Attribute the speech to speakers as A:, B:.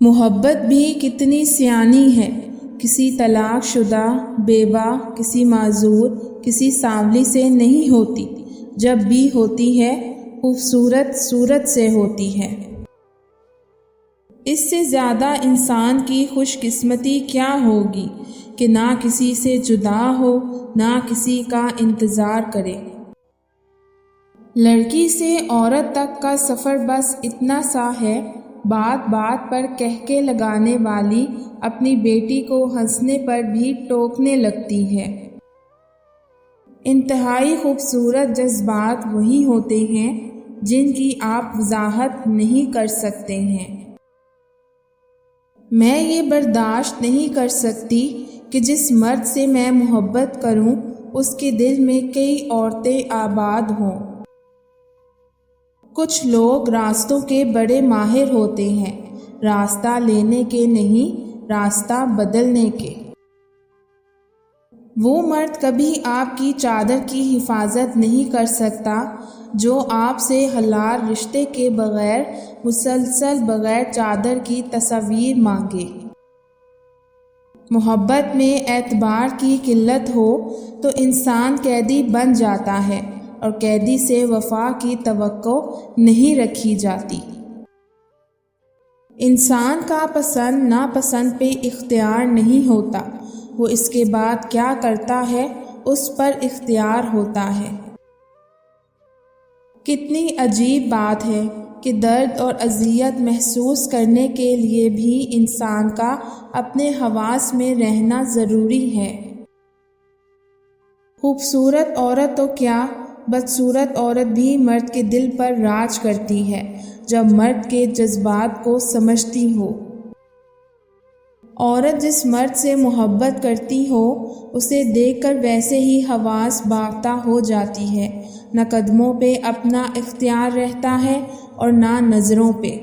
A: محبت بھی کتنی سیانی ہے، کسی طلاق شدہ، بیوہ، کسی معذور، کسی سانولی سے نہیں ہوتی، جب بھی ہوتی ہے خوبصورت صورت سے ہوتی ہے۔ اس سے زیادہ انسان کی خوش قسمتی کیا ہوگی کہ نہ کسی سے جدا ہو، نہ کسی کا انتظار کرے۔ لڑکی سے عورت تک کا سفر بس اتنا سا ہے، بات بات پر کہکے لگانے والی اپنی بیٹی کو ہنسنے پر بھی ٹوکنے لگتی ہے۔ انتہائی خوبصورت جذبات وہی ہوتے ہیں جن کی آپ وضاحت نہیں کر سکتے ہیں۔ میں یہ برداشت نہیں کر سکتی کہ جس مرد سے میں محبت کروں اس کے دل میں کئی عورتیں آباد ہوں۔ کچھ لوگ راستوں کے بڑے ماہر ہوتے ہیں، راستہ لینے کے نہیں، راستہ بدلنے کے۔ وہ مرد کبھی آپ کی چادر کی حفاظت نہیں کر سکتا جو آپ سے حلال رشتے کے بغیر مسلسل بغیر چادر کی تصاویر مانگے۔ محبت میں اعتبار کی قلت ہو تو انسان قیدی بن جاتا ہے، اور قیدی سے وفا کی توقع نہیں رکھی جاتی۔ انسان کا پسند ناپسند پہ اختیار نہیں ہوتا، وہ اس کے بعد کیا کرتا ہے اس پر اختیار ہوتا ہے۔ کتنی عجیب بات ہے کہ درد اور اذیت محسوس کرنے کے لیے بھی انسان کا اپنے حواس میں رہنا ضروری ہے۔ خوبصورت عورت تو کیا، بدصورت عورت بھی مرد کے دل پر راج کرتی ہے جب مرد کے جذبات کو سمجھتی ہو۔ عورت جس مرد سے محبت کرتی ہو اسے دیکھ کر ویسے ہی حواس باختہ ہو جاتی ہے، نہ قدموں پہ اپنا اختیار رہتا ہے اور نہ نظروں پہ۔